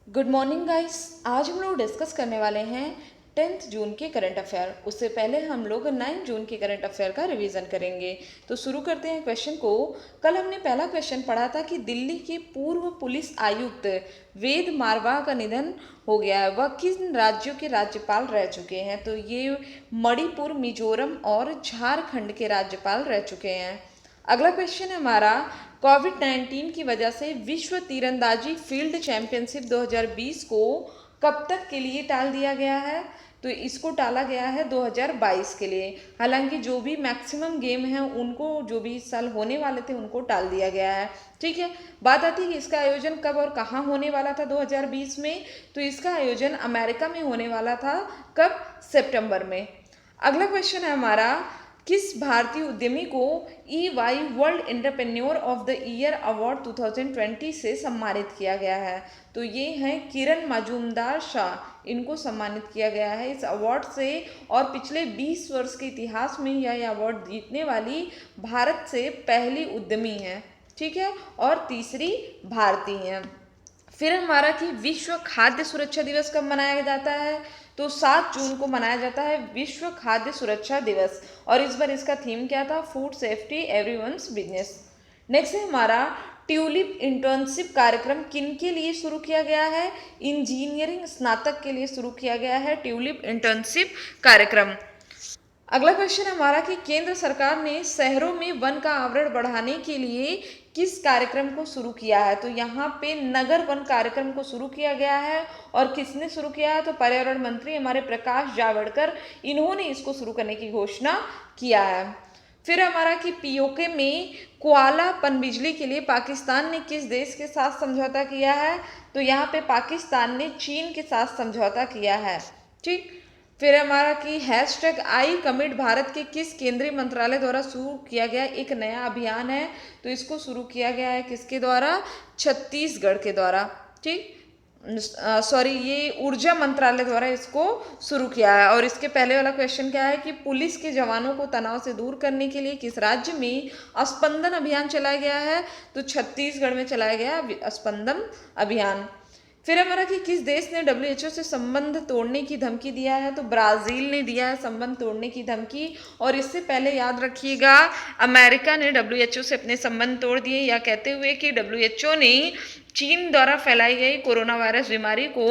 Good morning guys. आज हम लोग डिस्कस करने वाले हैं 10th जून के करंट अफेयर। उससे पहले हम लोग 9 जून के करंट अफेयर का रिवीजन करेंगे। तो शुरू करते हैं क्वेश्चन को। कल हमने पहला क्वेश्चन पढ़ा था कि दिल्ली के पूर्व पुलिस आयुक्त वेद मारवाह का निधन हो गया है। वह किन राज्यों के राज्यपाल रह चुके हैं? तो ये मणिपुर, मिजोरम और झारखंड के राज्यपाल रह चुके हैं। अगला क्वेश्चन है हमारा, कोविड-19 की वजह से विश्व तीरंदाजी फील्ड चैंपियनशिप 2020 को कब तक के लिए टाल दिया गया है? तो इसको टाला गया है 2022 के लिए। हालांकि जो भी मैक्सिमम गेम हैं उनको, जो भी इस साल होने वाले थे उनको टाल दिया गया है। ठीक है, बात आती है कि इसका आयोजन कब और कहाँ होने वाला था 2020 में। तो इसका आयोजन अमेरिका में होने वाला था। कब? सितंबर में। अगला क्वेश्चन है हमारा, किस भारतीय उद्यमी को EY world entrepreneur of the year award 2020 से सम्मानित किया गया है? तो ये हैं किरण मजूमदार शाह, इनको सम्मानित किया गया है इस अवार्ड से। और पिछले 20 वर्ष के इतिहास में यह अवार्ड जीतने वाली भारत से पहली उद्यमी है। ठीक है, और तीसरी भारतीय हैं। फिर हमारा कि विश्व खाद्य सुरक्षा दिवस कब मनाया जाता है? तो 7 जून को मनाया जाता है विश्व खाद्य सुरक्षा दिवस। और इस बार इसका थीम क्या था? Food safety everyone's business. Next है हमारा, ट्यूलिप इंटर्नशिप कार्यक्रम किन के लिए शुरू किया गया है? इंजीनियरिंग स्नातक के लिए शुरू किया गया है ट्यूलिप इंटर्नशिप कार्यक्रम। अगला क्वेश्चन हमारा कि केंद्र सरकार ने शहरों में वन का आवरण बढ़ाने के लिए किस कार्यक्रम को शुरू किया है? तो यहाँ पे नगर वन कार्यक्रम को शुरू किया गया है। और किसने शुरू किया है? तो पर्यावरण मंत्री हमारे प्रकाश जावड़ेकर, इन्होंने इसको शुरू करने की घोषणा किया है। फिर हमारा कि पीओके में कोयला पनबिजली के लिए पाकिस्तान ने किस देश के साथ समझौता किया है? तो यहाँ पे पाकिस्तान ने चीन के साथ समझौता किया है। ठीक। फिर हमारा कि हैशटैग आई कमिट भारत के किस केंद्रीय मंत्रालय द्वारा शुरू किया गया एक नया अभियान है? तो इसको शुरू किया गया है किसके द्वारा? छत्तीसगढ़ के द्वारा। ठीक, सॉरी, ये ऊर्जा मंत्रालय द्वारा इसको शुरू किया है। और इसके पहले वाला क्वेश्चन क्या है कि पुलिस के जवानों को तनाव से दूर करने के लिए किस राज्य में स्पंदन अभियान चलाया गया है? तो छत्तीसगढ़ में चलाया गया स्पंदन अभियान। फिर हमारा कि किस देश ने WHO से संबंध तोड़ने की धमकी दिया है? तो ब्राजील ने दिया है संबंध तोड़ने की धमकी। और इससे पहले याद रखिएगा, अमेरिका ने WHO से अपने संबंध तोड़ दिए, या कहते हुए कि WHO ने चीन द्वारा फैलाई गई कोरोना वायरस बीमारी को,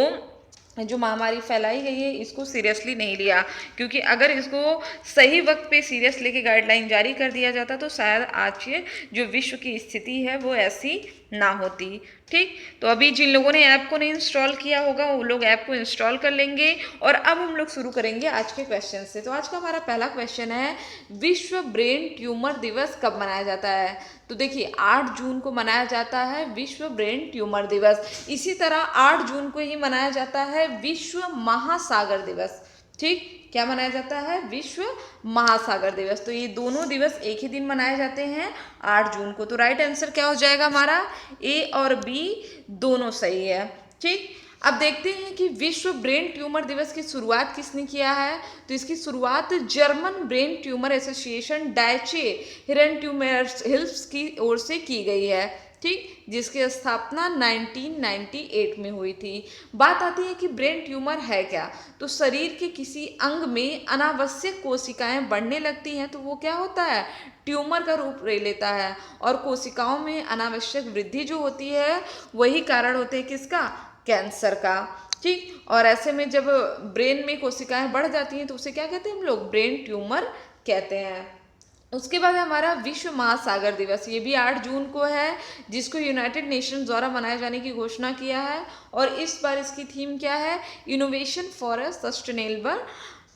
जो महामारी फैलाई गई है, इसको सीरियसली नहीं लिया। क्योंकि अगर इसको सही वक्त पे सीरियस लेके गाइडलाइन जारी कर दिया जाता तो शायद आज जो विश्व की स्थिति है वो ऐसी ना होती। ठीक, तो अभी जिन लोगों ने ऐप को नहीं इंस्टॉल किया होगा वो लोग ऐप को इंस्टॉल कर लेंगे। और अब हम लोग शुरू करेंगे आज के क्वेश्चन से। तो आज का हमारा पहला क्वेश्चन है, विश्व ब्रेन ट्यूमर दिवस कब मनाया जाता है? तो देखिए 8 जून को मनाया जाता है विश्व ब्रेन ट्यूमर दिवस। इसी तरह 8 जून को ही मनाया जाता है विश्व महासागर दिवस। ठीक, क्या मनाया जाता है? विश्व महासागर दिवस। तो ये दोनों दिवस एक ही दिन मनाए जाते हैं 8 जून को। तो राइट आंसर क्या हो जाएगा हमारा? ए और बी दोनों सही है। ठीक, अब देखते हैं कि विश्व ब्रेन ट्यूमर दिवस की शुरुआत किसने किया है? तो इसकी शुरुआत जर्मन ब्रेन ट्यूमर एसोसिएशन डायचे हिरन ट्यूमर हिल्स की ओर से की गई है। ठीक, जिसकी स्थापना 1998 में हुई थी। बात आती है कि ब्रेन ट्यूमर है क्या? तो शरीर के किसी अंग में अनावश्यक कोशिकाएं बढ़ने लगती हैं तो वो क्या होता है? ट्यूमर का रूप ले लेता है। और कोशिकाओं में अनावश्यक वृद्धि जो होती है वही कारण होते हैं किसका? कैंसर का। ठीक, और ऐसे में जब ब्रेन में कोशिकाएं बढ़ जाती हैं तो उसे क्या कहते हैं हम लोग? ब्रेन ट्यूमर कहते हैं। उसके बाद हमारा विश्व महासागर दिवस, ये भी 8 जून को है, जिसको यूनाइटेड नेशंस द्वारा मनाए जाने की घोषणा किया है। और इस बार इसकी थीम क्या है? Innovation for a sustainable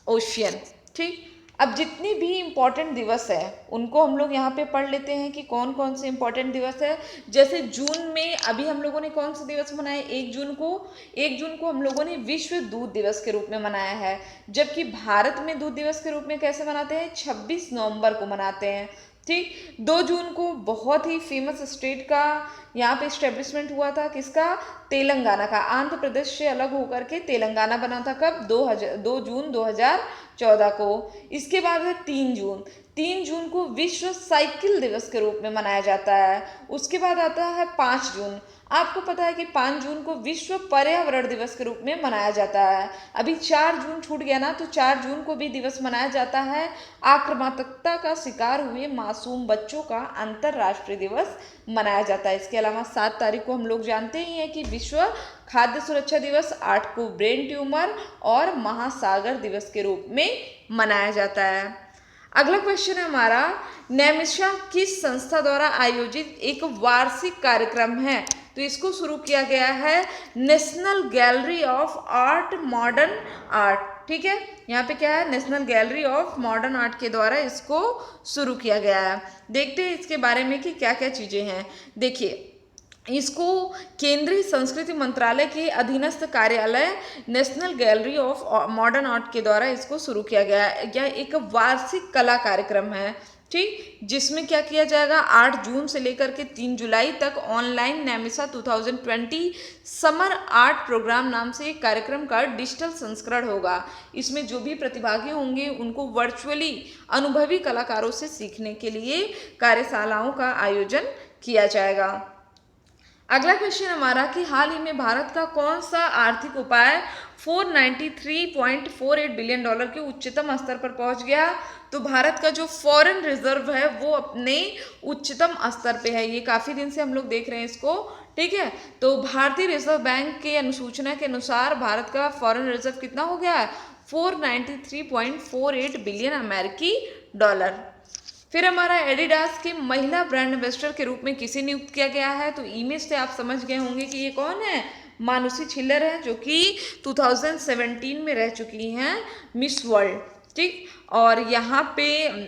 ocean. ठीक, अब जितने भी इम्पोर्टेंट दिवस है उनको हम लोग यहाँ पे पढ़ लेते हैं कि कौन कौन से इम्पोर्टेंट दिवस है। जैसे जून में अभी हम लोगों ने कौन से दिवस मनाए? 1 जून को हम लोगों ने विश्व दूध दिवस के रूप में मनाया है। जबकि भारत में दूध दिवस के रूप में कैसे मनाते हैं? 26 नवंबर को मनाते हैं। ठीक, 2 जून को बहुत ही फेमस स्टेट का यहाँ पे इस्टेब्लिशमेंट हुआ था, किसका? तेलंगाना का। आंध्र प्रदेश से अलग होकर के तेलंगाना बना था। कब? 2 जून 2014 को। इसके बाद है 3 जून को विश्व साइकिल दिवस के रूप में मनाया जाता है। उसके बाद आता है 5 जून। आपको पता है कि 5 जून को विश्व पर्यावरण दिवस के रूप में मनाया जाता है। अभी 4 जून छूट गया ना, तो 4 जून को भी दिवस मनाया जाता है आक्रामकता का शिकार हुए मासूम बच्चों का अंतर्राष्ट्रीय दिवस मनाया जाता है। इसके अलावा 7 तारीख को हम लोग जानते ही हैं कि विश्व खाद्य सुरक्षा दिवस, 8 को ब्रेन ट्यूमर और महासागर दिवस के रूप में मनाया जाता है। अगला क्वेश्चन है हमारा, नैमिषा किस संस्था द्वारा आयोजित एक वार्षिक कार्यक्रम है? तो इसको शुरू किया गया है national gallery of art modern art. ठीक है, यहाँ पे क्या है, national gallery of modern art के द्वारा इसको शुरू किया गया है। देखते हैं इसके बारे में कि क्या क्या चीजें हैं। देखिए, इसको केंद्रीय संस्कृति मंत्रालय के अधीनस्थ कार्यालय national gallery of modern art के द्वारा इसको शुरू किया गया है। यह एक वार्षिक कला कार्यक्रम है, ठीक, जिसमें क्या किया जाएगा, 8 जून से लेकर के 3 जुलाई तक ऑनलाइन नैमिषा 2020 समर आर्ट प्रोग्राम नाम से एक कार्यक्रम का डिजिटल संस्करण होगा। इसमें जो भी प्रतिभागी होंगे उनको वर्चुअली अनुभवी कलाकारों से सीखने के लिए कार्यशालाओं का आयोजन किया जाएगा। अगला क्वेश्चन हमारा कि हाल ही में भारत का कौन सा आर्थिक उपाय 493.48 बिलियन डॉलर के उच्चतम स्तर पर पहुंच गया? तो भारत का जो फॉरेन रिजर्व है वो अपने उच्चतम स्तर पे है। ये काफी दिन से हम लोग देख रहे हैं इसको, ठीक है। तो भारतीय रिजर्व बैंक के अनुसूचना के अनुसार भारत का फॉरेन रिजर्व कितना हो गया है? 493.48 बिलियन अमेरिकी डॉलर। फिर हमारा एडिडास के महिला ब्रांड एम्बेसडर के रूप में किसे नियुक्त किया गया है? तो इमेज से आप समझ गए होंगे कि ये कौन है, मानुषी छिल्लर है, जो कि 2017 में रह चुकी हैं मिस वर्ल्ड, ठीक। और यहाँ पे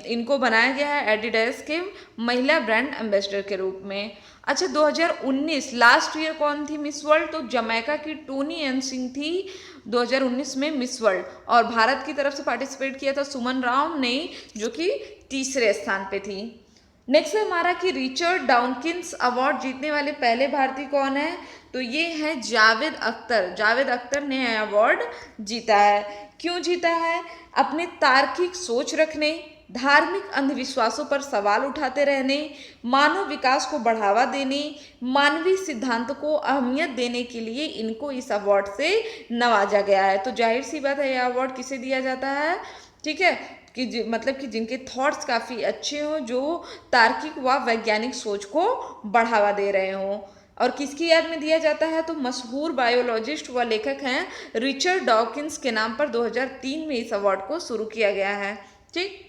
इनको बनाया गया है एडिडास के महिला ब्रांड एम्बेसडर के रूप में। अच्छा, 2019 लास्ट ईयर कौन थी मिस वर्ल्ड? तो जमैका की टोनी एन सिंह थी 2019 में मिस वर्ल्ड, और भारत की तरफ से पार्टिसिपेट किया था सुमन राव ने, जो कि तीसरे स्थान पे थी। नेक्स्ट है हमारा कि रिचर्ड डाउकिंस अवार्ड जीतने वाले पहले भारतीय कौन है? तो ये है जावेद अख्तर। जावेद अख्तर ने अवार्ड जीता है। क्यों जीता है? अपने तार्किक सोच रखने, धार्मिक अंधविश्वासों पर सवाल उठाते रहने, मानव विकास को बढ़ावा देने, मानवीय सिद्धांतों को अहमियत देने के लिए इनको इस अवार्ड से नवाजा गया है। तो जाहिर सी बात है, यह अवार्ड किसे दिया जाता है, ठीक है, कि मतलब कि जिनके थॉट्स काफ़ी अच्छे हों, जो तार्किक व वैज्ञानिक सोच को बढ़ावा दे रहे हों। और किसकी याद में दिया जाता है? तो मशहूर बायोलॉजिस्ट व लेखक हैं रिचर्ड डॉकिंस के नाम पर 2003 में इस अवार्ड को शुरू किया गया है, ठीक।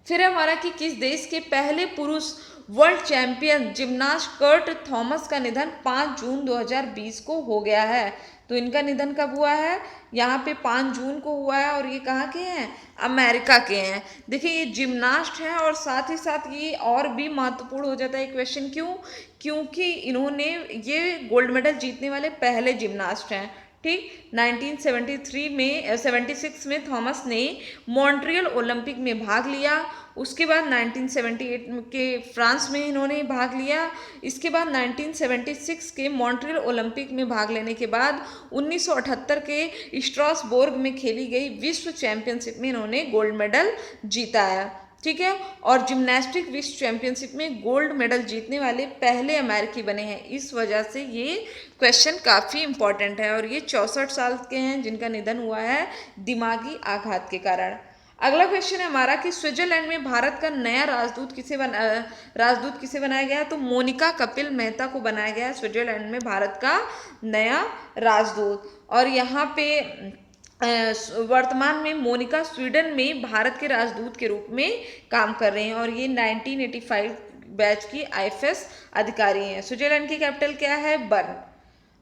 फिर हमारा कि किस देश के पहले पुरुष world champion gymnast Kurt Thomas का निधन 5 जून 2020 को हो गया है? तो इनका निधन कब हुआ है? यहाँ पे 5 जून को हुआ है, और ये कहाँ के हैं? अमेरिका के हैं। देखिए, ये जिम्नास्ट हैं, और साथ ही साथ ये और भी महत्वपूर्ण हो जाता है क्वेश्चन। क्यों? क्योंकि इन्होंने ये गोल्ड मेडल जीतने वाले पहले जिम्नास्ट हैं, ठीक। 1973 में 76 में थॉमस ने मॉन्ट्रियल ओलंपिक में भाग लिया। उसके बाद 1978 के फ्रांस में इन्होंने भाग लिया। इसके बाद 1976 के मॉन्ट्रियल ओलंपिक में भाग लेने के बाद 1978 के स्ट्रासबर्ग में खेली गई विश्व चैंपियनशिप में इन्होंने गोल्ड मेडल जीता है, ठीक है। और जिम्नास्टिक विश्व चैंपियनशिप में गोल्ड मेडल जीतने वाले पहले अमेरिकी बने हैं। इस वजह से ये क्वेश्चन काफ़ी इंपॉर्टेंट है। और ये 64 साल के हैं, जिनका निधन हुआ है दिमागी आघात के कारण। अगला क्वेश्चन है हमारा कि स्विट्जरलैंड में भारत का नया राजदूत किसे बनाया गया? तो मोनिका कपिल मेहता को बनाया गया है स्विट्जरलैंड में भारत का नया राजदूत। और यहाँ पे वर्तमान में मोनिका स्वीडन में भारत के राजदूत के रूप में काम कर रहे हैं, और ये 1985 बैच की आईएफएस अधिकारी हैं। स्विट्जरलैंड की कैपिटल क्या है? बर्न।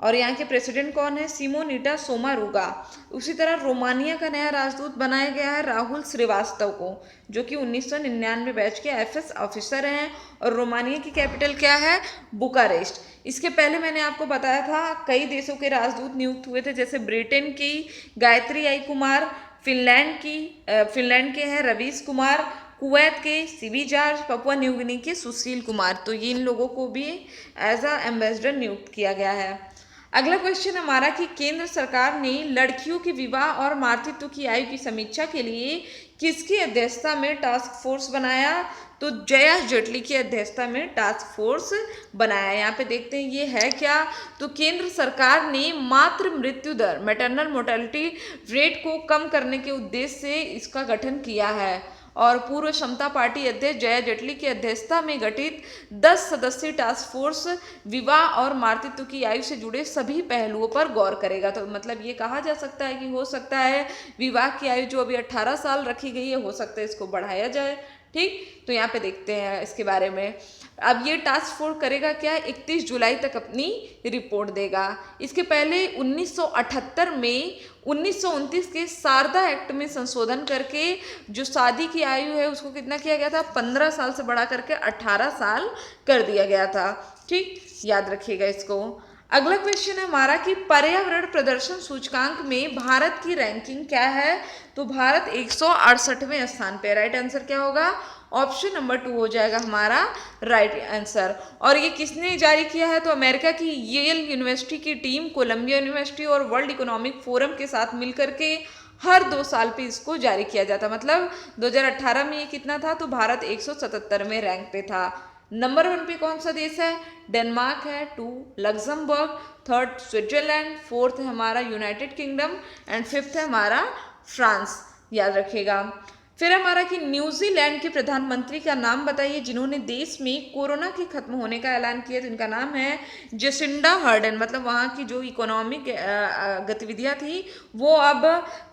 और यहाँ के प्रेसिडेंट कौन है? सिमोनिटा सोमारुगा। उसी तरह रोमानिया का नया राजदूत बनाया गया है राहुल श्रीवास्तव को, जो कि 1999 बैच के आईएफएस ऑफिसर हैं। और रोमानिया की कैपिटल क्या है? बुकारेस्ट। इसके पहले मैंने आपको बताया था कई देशों के राजदूत नियुक्त हुए थे, जैसे ब्रिटेन की गायत्री आई कुमार, फिनलैंड के हैं रवीश कुमार, कुवैत के CB George, Papua New Guinea के सुशील कुमार। तो इन लोगों को भी एज अ एम्बेसडर नियुक्त किया गया है। अगला क्वेश्चन हमारा कि केंद्र सरकार ने लड़कियों के विवाह और मातृत्व की आयु की समीक्षा के लिए किसकी अध्यक्षता में टास्क फोर्स बनाया? तो जया जेटली की अध्यक्षता में टास्क फोर्स बनाया। यहाँ पे देखते हैं ये है क्या, तो केंद्र सरकार ने मातृ मृत्यु दर मैटरनल मोर्टेलिटी रेट को कम करने के उद्देश्य से इसका गठन किया है। और पूर्व समता पार्टी अध्यक्ष जया जेटली की अध्यक्षता में गठित 10 सदस्यीय टास्क फोर्स विवाह और मातृत्व की आयु से जुड़े सभी पहलुओं पर गौर करेगा। तो मतलब ये कहा जा सकता है कि हो सकता है विवाह की आयु जो अभी 18 साल रखी गई है, हो सकता है इसको बढ़ाया जाए। ठीक, तो यहाँ पे देखते हैं इसके बारे में। अब ये टास्क फोर्स करेगा क्या, 31 जुलाई तक अपनी रिपोर्ट देगा। इसके पहले 1978 में 1929 के शारदा एक्ट में संशोधन करके जो शादी की आयु है उसको कितना किया गया था, 15 साल से बढ़ा करके 18 साल कर दिया गया था। ठीक, याद रखिएगा इसको। अगला क्वेश्चन है हमारा कि पर्यावरण प्रदर्शन सूचकांक में भारत की रैंकिंग क्या है। तो भारत 168वें स्थान पे। राइट आंसर क्या होगा, ऑप्शन नंबर 2 हो जाएगा हमारा राइट आंसर। और ये किसने जारी किया है, तो अमेरिका की येल यूनिवर्सिटी की टीम कोलंबिया यूनिवर्सिटी और वर्ल्ड इकोनॉमिक फोरम के साथ मिलकर के हर 2 साल पे इसको जारी किया जाता। मतलब 2018 में ये कितना था, तो भारत 177वें रैंक पे था। नंबर 1 पे कौन सा देश है, डेनमार्क है, 2 लग्जमबर्ग, 3 स्विट्जरलैंड, 4 है हमारा यूनाइटेड किंगडम एंड 5 है हमारा फ्रांस। याद रखिएगा। फिर हमारा कि न्यूजीलैंड के प्रधानमंत्री का नाम बताइए जिन्होंने देश में कोरोना के खत्म होने का ऐलान किया। तो इनका नाम है जेसिंडा अर्डर्न। मतलब वहाँ की जो इकोनॉमिक गतिविधियाँ थी वो अब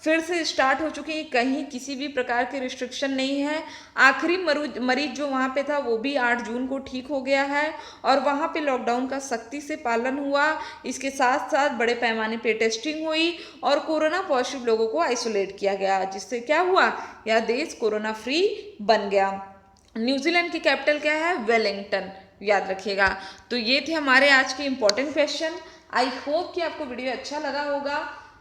फिर से स्टार्ट हो चुकी हैं, कहीं किसी भी प्रकार के रिस्ट्रिक्शन नहीं है। आखिरी मरीज जो वहाँ पे था वो भी 8 जून को ठीक हो गया है और वहाँ पे लॉकडाउन का सख्ती से पालन हुआ। इसके साथ साथ बड़े पैमाने पे टेस्टिंग हुई और कोरोना पॉजिटिव लोगों को आइसोलेट किया गया, जिससे क्या हुआ, यह देश कोरोना फ्री बन गया। न्यूजीलैंड की कैपिटल क्या है, वेलिंगटन। याद रखिएगा। तो ये थे हमारे आज के इंपॉर्टेंट क्वेश्चन। आई होप कि आपको वीडियो अच्छा लगा होगा।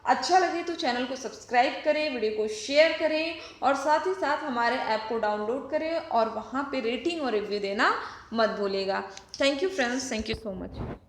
अच्छा लगे तो चैनल को सब्सक्राइब करें, वीडियो को शेयर करें और साथ ही साथ हमारे ऐप को डाउनलोड करें और वहाँ पे रेटिंग और रिव्यू देना मत भूलिएगा। Thank you friends, thank you so much.